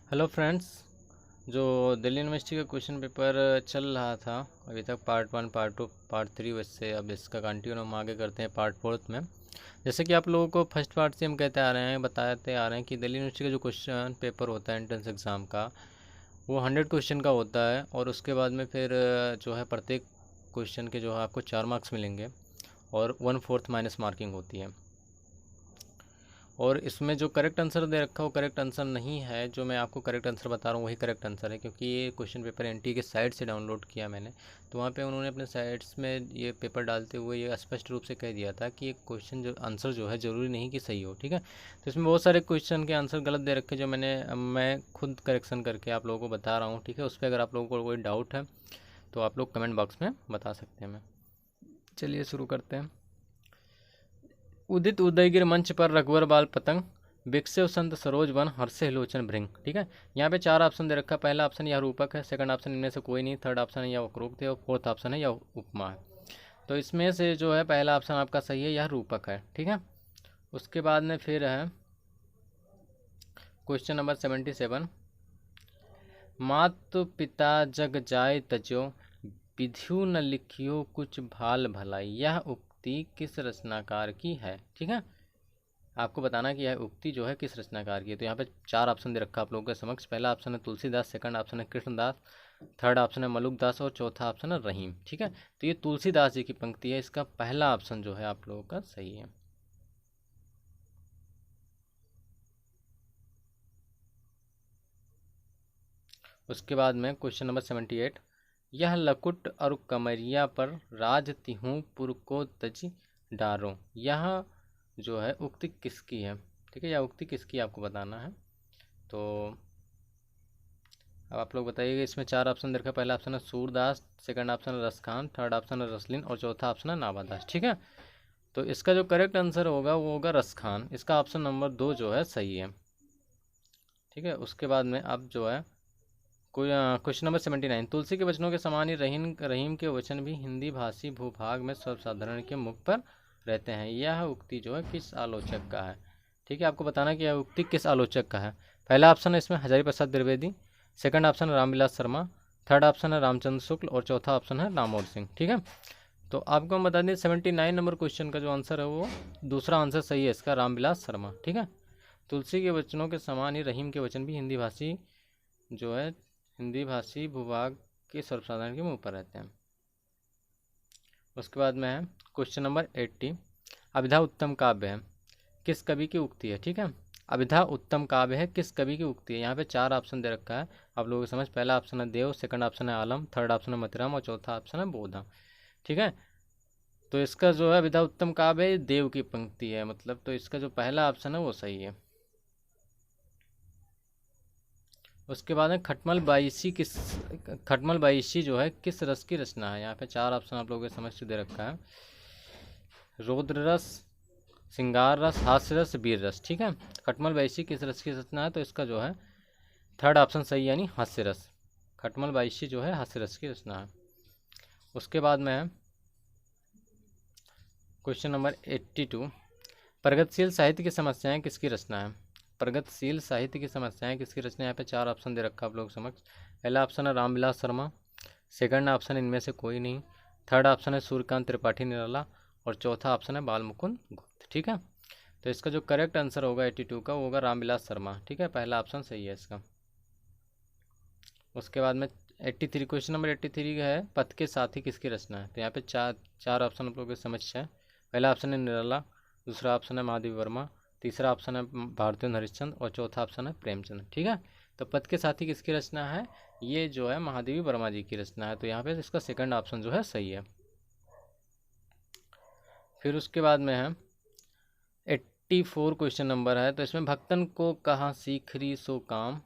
Hello friends. जो Delhi university का question paper चल रहा था अभी तक, पार्ट 1 पार्ट 2 पार्ट 3, वैसे अब इसका कंटिन्यू हम आगे करते हैं पार्ट 4 में। जैसे कि आप लोगों को फर्स्ट पार्ट से हम कहते आ रहे हैं, बताते आ रहे हैं कि दिल्ली यूनिवर्सिटी का जो क्वेश्चन पेपर होता है एंट्रेंस एग्ज़ाम का, वो 100 क्वेश्चन का होता है। और उसके बाद में फिर जो है प्रत्येक क्वेश्चन के जो है आपको 4 मार्क्स मिलेंगे और 1/4 माइनस मार्किंग होती है। और इसमें जो करेक्ट आंसर दे रखा है वो करेक्ट आंसर नहीं है, जो मैं आपको करेक्ट आंसर बता रहा हूँ वही करेक्ट आंसर है, क्योंकि ये क्वेश्चन पेपर एनटीए के साइट से डाउनलोड किया मैंने। तो वहाँ पे उन्होंने अपने साइट्स में ये पेपर डालते हुए ये स्पष्ट रूप से कह दिया था कि ये क्वेश्चन जो आंसर जो है ज़रूरी नहीं कि सही हो, ठीक है। तो इसमें बहुत सारे क्वेश्चन के आंसर गलत दे रखे, जो मैं खुद करेक्शन करके आप लोगों को बता रहा हूँ, ठीक है। उस पर अगर आप लोगों को कोई डाउट है तो आप लोग कमेंट बॉक्स में बता सकते हैं। मैं चलिए शुरू करते हैं। उदित उदयगिर मंच पर रघुवर बाल पतंग, विकसेव संत सरोज वन हर्षे लोचन भृंग, ठीक है। यहाँ पे 4 ऑप्शन दे रखा है। पहला ऑप्शन यह रूपक है, सेकंड ऑप्शन इनमें से कोई नहीं, थर्ड ऑप्शन है यह वक्रोक्त है और फोर्थ ऑप्शन है यह उपमा है। तो इसमें से जो है पहला ऑप्शन आपका सही है, यह रूपक है, ठीक है। उसके बाद में फिर है क्वेश्चन नंबर 77। मातु पिता जग जाय तजो, विधियु न लिखियो कुछ भाल भलाई, यह उक्ति किस रचनाकार की है, ठीक है। आपको बताना कि यह उक्ति जो है किस रचनाकार की है। तो यहाँ पे 4 ऑप्शन दे रखा है आप लोगों के समक्ष। पहला ऑप्शन है तुलसीदास, सेकंड ऑप्शन है कृष्णदास, थर्ड ऑप्शन है मलुकदास और चौथा ऑप्शन है रहीम, ठीक है। तो ये तुलसीदास जी की पंक्ति है, इसका पहला ऑप्शन जो है आप लोगों का सही है। उसके बाद में क्वेश्चन नंबर 78। यह लकुट और कमरिया पर राज तिहूँ पुर को तज डारो, यह जो है उक्ति किसकी है, ठीक है। यह उक्ति किसकी आपको बताना है। तो अब आप लोग बताइएगा। इसमें 4 ऑप्शन दे रखा है। पहला ऑप्शन है सूरदास, सेकंड ऑप्शन है रसखान, थर्ड ऑप्शन है रसलीन और चौथा ऑप्शन है नाबादास, ठीक है। तो इसका जो करेक्ट आंसर होगा वो होगा रसखान। इसका ऑप्शन नंबर 2 जो है सही है, ठीक है। उसके बाद में अब जो है क्वेश्चन नंबर 79। तुलसी के वचनों के समान ही रहीम रहीम के वचन भी हिंदी भाषी भूभाग में सर्वसाधारण के मुख पर रहते हैं, यह उक्ति जो है किस आलोचक का है, ठीक है। आपको बताना कि यह उक्ति किस आलोचक का है। पहला ऑप्शन है इसमें हजारी प्रसाद द्विवेदी, सेकंड ऑप्शन है रामविलास शर्मा, थर्ड ऑप्शन है रामचंद्र शुक्ल और चौथा ऑप्शन है रामौर सिंह, ठीक है। तो आपको हम बता दें 79 नंबर क्वेश्चन का जो आंसर है वो दूसरा आंसर सही है इसका, रामविलास शर्मा, ठीक है। तुलसी के वचनों के समान ही रहीम के वचन भी हिंदी भाषी जो है हिंदी भाषी भूभाग के सर्वसाधारण के मुँह पर रहते हैं। उसके बाद में है क्वेश्चन नंबर 80। अभिधा उत्तम काव्य है, किस कवि की उक्ति है, ठीक है। अभिधा उत्तम काव्य है, किस कवि की उक्ति है। यहाँ पे 4 ऑप्शन दे रखा है आप लोगों को समझ। पहला ऑप्शन है देव, सेकंड ऑप्शन है आलम, थर्ड ऑप्शन है मतिराम और चौथा ऑप्शन है बोधा, ठीक है। तो इसका जो है अभिधा उत्तम काव्य देव की पंक्ति है, मतलब तो इसका जो पहला ऑप्शन है वो सही है। उसके बाद में खटमल बाईसी जो है किस रस की रचना है। यहाँ पे 4 ऑप्शन आप लोगों के समझ दे रखा है। रौद्र रस, श्रृंगार रस, हास्य रस, वीर रस, ठीक है। खटमल बाईसी किस रस की रचना है, तो इसका जो है थर्ड ऑप्शन सही, यानी हास्य रस। खटमल बाईसी जो है हास्य रस की रचना है। उसके बाद में है क्वेश्चन नंबर 82। प्रगतिशील साहित्य की समस्याएं किसकी रचना है। प्रगतिशील साहित्य की समस्याएं किसकी रचना है। यहाँ पे 4 ऑप्शन दे रखा आप लोग समक्ष। पहला ऑप्शन है रामविलास शर्मा, सेकंड ऑप्शन इनमें से कोई नहीं, थर्ड ऑप्शन है सूर्यकांत त्रिपाठी निराला और चौथा ऑप्शन है बाल मुकुंद गुप्त, ठीक है। तो इसका जो करेक्ट आंसर होगा 82 का वो होगा रामविलास शर्मा, ठीक है। पहला ऑप्शन सही है इसका। उसके बाद में 83 क्वेश्चन नंबर 83 है पथ के साथी किसकी रचना है। तो यहाँ पे चार ऑप्शन आप लोगों के समझ है। पहला ऑप्शन है निराला, दूसरा ऑप्शन है महादेवी वर्मा, तीसरा ऑप्शन है भारतेंदु हरिश्चंद्र और चौथा ऑप्शन है प्रेमचंद, ठीक है। तो पथ के साथी किसकी रचना है, ये जो है महादेवी वर्मा जी की रचना है। तो यहाँ पे इसका सेकंड ऑप्शन जो है सही है। फिर उसके बाद में है 84 क्वेश्चन नंबर है। तो इसमें भक्तन को कहा सीखरी सो काम,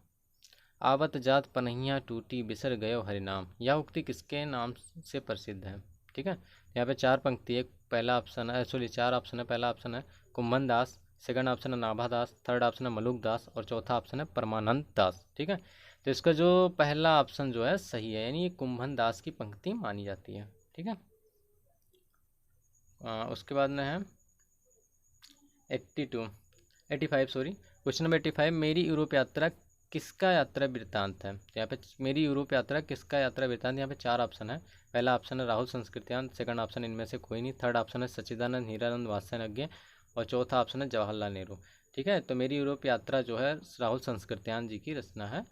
आवत जात पनहिया टूटी बिसर गयो हरिनाम, यह उक्ति किसके नाम से प्रसिद्ध है, ठीक है। यहाँ पे 4 पंक्ति है। पहला ऑप्शन है 4 ऑप्शन है। पहला ऑप्शन है कुंभन दास, सेकंड ऑप्शन है नाभा दास, थर्ड ऑप्शन है मलुक दास और चौथा ऑप्शन है परमानंद दास, ठीक है। तो इसका जो पहला ऑप्शन जो है सही है, यानी ये कुंभन दास की पंक्ति मानी जाती है, ठीक है। उसके बाद में है 85 क्वेश्चन नंबर 85। मेरी यूरोप यात्रा किसका यात्रा वृत्तांत है? तो यहाँ पे मेरी यूरोप यात्रा किसका यात्रा वृत्तांत, यहाँ पे 4 ऑप्शन है। पहला ऑप्शन है राहुल संस्कृत्यान, सेकंड ऑप्शन इनमें से कोई नहीं, थर्ड ऑप्शन है सच्चिदानंद हीरानंद वात्स्यज्ञ और चौथा ऑप्शन है जवाहरलाल नेहरू। ठीक है, तो मेरी यूरोप यात्रा जो है राहुल संस्कृत्यान जी की रचना है,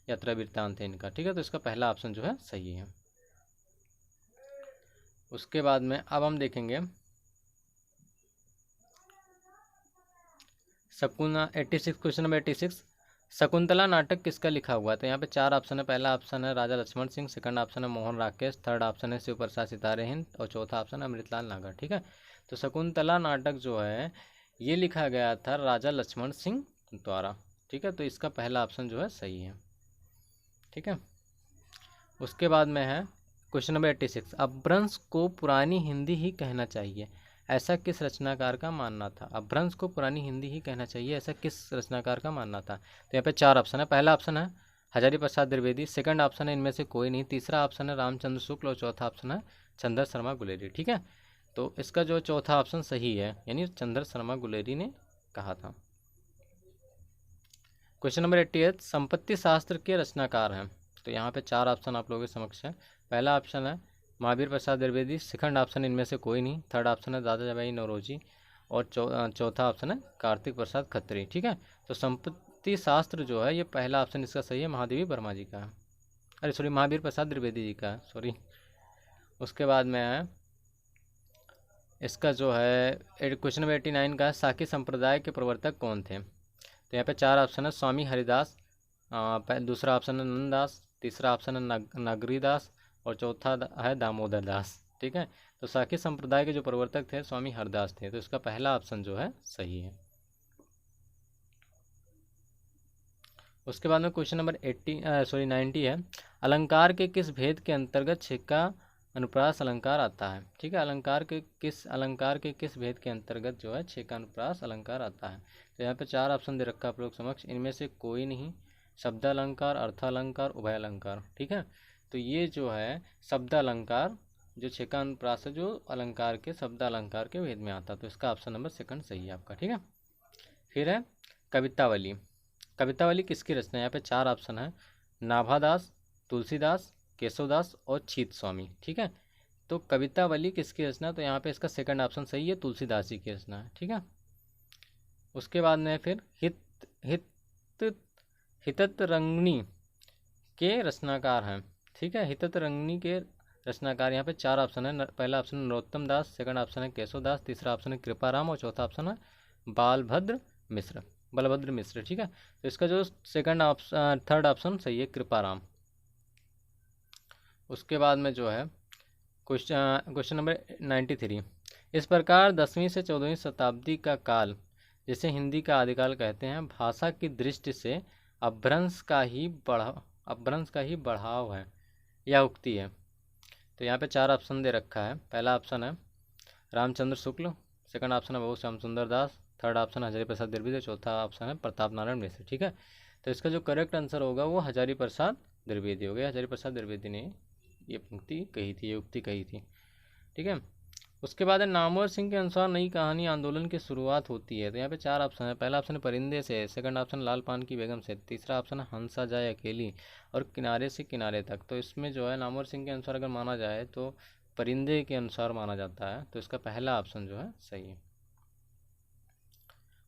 यात्रा वृत्तांत है इनका। ठीक है, तो इसका पहला ऑप्शन जो है सही है। उसके बाद में अब हम देखेंगे शकुना 86, क्वेश्चन नंबर 86, शकुंतला नाटक किसका लिखा हुआ है? तो यहाँ पे 4 ऑप्शन है। पहला ऑप्शन है राजा लक्ष्मण सिंह, सेकंड ऑप्शन है मोहन राकेश, थर्ड ऑप्शन है शिव प्रसाद सितारे हिंद और चौथा ऑप्शन है अमृतलाल नागर। ठीक है, तो शकुंतला नाटक जो है ये लिखा गया था राजा लक्ष्मण सिंह द्वारा। ठीक है, तो इसका पहला ऑप्शन जो है सही है। ठीक है, उसके बाद में है क्वेश्चन नंबर 86, अपभ्रंश को पुरानी हिंदी ही कहना चाहिए, ऐसा किस रचनाकार का मानना था? अपभ्रंश को पुरानी हिंदी ही कहना चाहिए, ऐसा किस रचनाकार का मानना था? तो यहाँ पे 4 ऑप्शन है। पहला ऑप्शन है हजारी प्रसाद द्विवेदी, सेकंड ऑप्शन है इनमें से कोई नहीं, तीसरा ऑप्शन है रामचंद्र शुक्ल और चौथा ऑप्शन है चंद्र शर्मा गुलेरी। ठीक है, तो इसका जो चौथा ऑप्शन सही है, यानी चंद्र शर्मा गुलेरी ने कहा था। क्वेश्चन नंबर 88, संपत्ति शास्त्र के रचनाकार हैं? तो यहाँ पे 4 ऑप्शन आप लोगों के समक्ष है। पहला ऑप्शन है महावीर प्रसाद द्विवेदी, सेकंड ऑप्शन इनमें से कोई नहीं, थर्ड ऑप्शन है दादाभाई नौरोजी और चौथा ऑप्शन है कार्तिक प्रसाद खत्री। ठीक है, तो संपत्ति शास्त्र जो है ये पहला ऑप्शन इसका सही है, महादेवी वर्मा जी का है, अरे सॉरी महावीर प्रसाद द्विवेदी जी का है, सॉरी। उसके बाद में है इसका जो है क्वेश्चन नंबर 89 का, साकी संप्रदाय के प्रवर्तक कौन थे? तो यहाँ पे 4 ऑप्शन है स्वामी हरिदास, दूसरा ऑप्शन है नंददास, तीसरा ऑप्शन है नगरीदास और चौथा है दामोदर दास। ठीक है, तो साकी संप्रदाय के जो प्रवर्तक थे स्वामी हरदास थे, तो इसका पहला ऑप्शन जो है सही है। उसके बाद में क्वेश्चन नंबर 90 है, अलंकार के किस भेद के अंतर्गत छेका अनुप्रास अलंकार आता है? ठीक है, अलंकार के किस भेद के अंतर्गत जो है छेका अनुप्रास अलंकार आता है? तो यहाँ पे 4 ऑप्शन दे रखा है आप लोग समक्ष, इनमें से कोई नहीं, शब्द अलंकार, अर्थ अलंकार, उभय अलंकार। ठीक है, तो ये जो है शब्द अलंकार जो छेका अनुप्रास है जो अलंकार के शब्द अलंकार के भेद में आता है, तो इसका ऑप्शन नंबर सेकंड सही है आपका। ठीक है, फिर है कवितावली। कवितावली किसकी रचना है? यहाँ पे 4 ऑप्शन है, नाभादास, तुलसीदास, केशवदास और छीत स्वामी। ठीक है, तो कवितावली किसकी रचना? तो यहाँ पे इसका सेकंड ऑप्शन सही है, तुलसीदास जी की रचना है। ठीक है, उसके बाद में फिर हिततरंगिणी के रचनाकार हैं। ठीक है, हिततरंगिणी के रचनाकार यहाँ पे 4 ऑप्शन है। पहला ऑप्शन नरोत्तम दास, सेकंड ऑप्शन है केशव दास, तीसरा ऑप्शन है कृपाराम और चौथा ऑप्शन है बलभद्र मिश्र। ठीक है, तो इसका जो थर्ड ऑप्शन सही है कृपाराम। उसके बाद में जो है क्वेश्चन नंबर 93, इस प्रकार 10वीं से 14वीं शताब्दी का काल जिसे हिंदी का आदिकाल कहते हैं, भाषा की दृष्टि से अपभ्रंश का ही बढ़ाव है या उक्ति है? तो यहाँ पे 4 ऑप्शन दे रखा है। पहला ऑप्शन है रामचंद्र शुक्ल, सेकंड ऑप्शन है बहुत श्याम सुंदर दास, थर्ड ऑप्शन है हजारी प्रसाद द्विवेदी, चौथा ऑप्शन है प्रताप नारायण मिश्र। ठीक है, तो इसका जो करेक्ट आंसर होगा वो हजारी प्रसाद द्विवेदी हो गया। हजारी प्रसाद द्विवेदी ने ये पंक्ति कही थी, ये उक्ति कही थी। ठीक है, उसके बाद है नामवर सिंह के अनुसार नई कहानी आंदोलन की शुरुआत होती है। तो यहाँ पे 4 ऑप्शन है। पहला ऑप्शन है परिंदे से, सेकंड ऑप्शन लाल पान की बेगम से, तीसरा ऑप्शन है हंसा जाए अकेली और किनारे से किनारे तक। तो इसमें जो है नामवर सिंह के अनुसार अगर माना जाए तो परिंदे के अनुसार माना जाता है, तो इसका पहला ऑप्शन जो है सही है।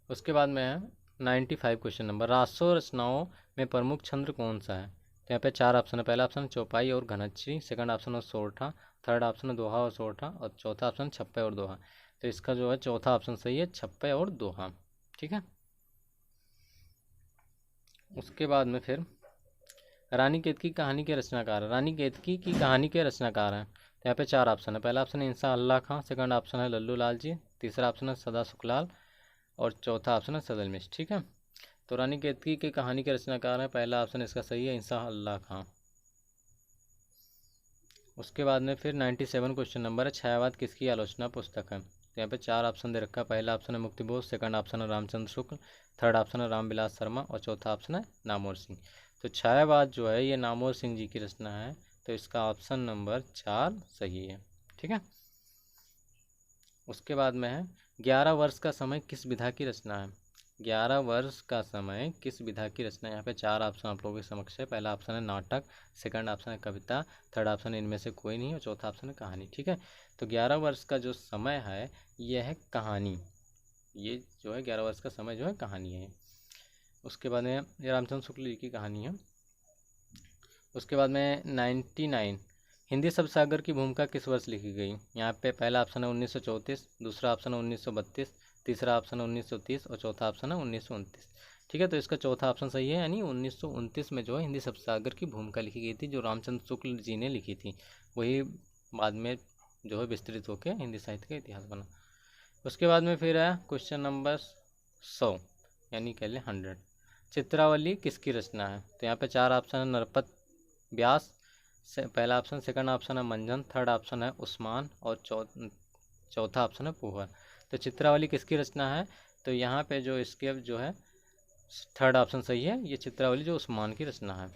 उसके बाद में है 95 क्वेश्चन नंबर, रासो रचनाओं में प्रमुख छंद कौन सा है? तो यहाँ पे 4 ऑप्शन है। पहला ऑप्शन चौपाई और घनश्री, सेकंड ऑप्शन है सोरठा, थर्ड ऑप्शन है दोहा और सोरठा और चौथा ऑप्शन छप्पे और दोहा। तो इसका जो है चौथा ऑप्शन सही है, छप्पे और दोहा। ठीक है, उसके बाद में फिर रानी केतकी कहानी के रचनाकार, रानी केतकी की कहानी के रचनाकार हैं। तो यहाँ पे 4 ऑप्शन है। पहला ऑप्शन है इंसा अल्लाह खां, सेकंड ऑप्शन है लल्लू लाल जी, तीसरा ऑप्शन है सदा सुखलाल और चौथा ऑप्शन है सदल मिश्र। ठीक है, तो रानी केतकी की कहानी के रचनाकार है, पहला ऑप्शन इसका सही है इंसा अल्लाह खां। उसके बाद में फिर 97 क्वेश्चन नंबर है, छायावाद किसकी आलोचना पुस्तक है? तो यहाँ पे 4 ऑप्शन दे रखा है। पहला ऑप्शन है मुक्ति बोस, सेकंड ऑप्शन है रामचंद्र शुक्ल, थर्ड ऑप्शन है रामविलास शर्मा और चौथा ऑप्शन है नामवर सिंह। तो छायावाद जो है ये नामवर सिंह जी की रचना है, तो इसका ऑप्शन नंबर 4 सही है। ठीक है, उसके बाद में है 11 वर्ष का समय किस विधा की रचना है? 11 वर्ष का समय किस विधा की रचना। यहाँ पे 4 ऑप्शन आप लोगों के समक्ष है। पहला ऑप्शन है नाटक, सेकंड ऑप्शन है कविता, थर्ड ऑप्शन है इनमें से कोई नहीं और चौथा ऑप्शन है कहानी। ठीक है, तो 11 वर्ष का जो समय है ये है कहानी। ये जो है 11 वर्ष का समय जो है कहानी है। उसके बाद में ये रामचंद्र शुक्ल जी की कहानी है। उसके बाद में 99 हिंदी शब्द सागर की भूमिका किस वर्ष लिखी गई। यहाँ पे पहला ऑप्शन है 1934, दूसरा ऑप्शन है 1932, तीसरा ऑप्शन है 1930 और चौथा ऑप्शन है 1929। ठीक है, तो इसका चौथा ऑप्शन सही है, यानी 1929 में जो है हिंदी शब्द सागर की भूमिका लिखी गई थी, जो रामचंद्र शुक्ल जी ने लिखी थी। वही बाद में जो है विस्तृत होकर हिंदी साहित्य का इतिहास बना। उसके बाद में फिर है क्वेश्चन नंबर 100 यानी कह लें 100। चित्रावली किसकी रचना है। तो यहाँ पे 4 ऑप्शन है नरपत व्यास, पहला ऑप्शन, सेकंड ऑप्शन है मंजन, थर्ड ऑप्शन है उस्मान और चौथा ऑप्शन है पुहर। तो चित्रावली किसकी रचना है, तो यहाँ पे जो इसके जो है थर्ड ऑप्शन सही है, ये चित्रावली जो उस्मान की रचना है।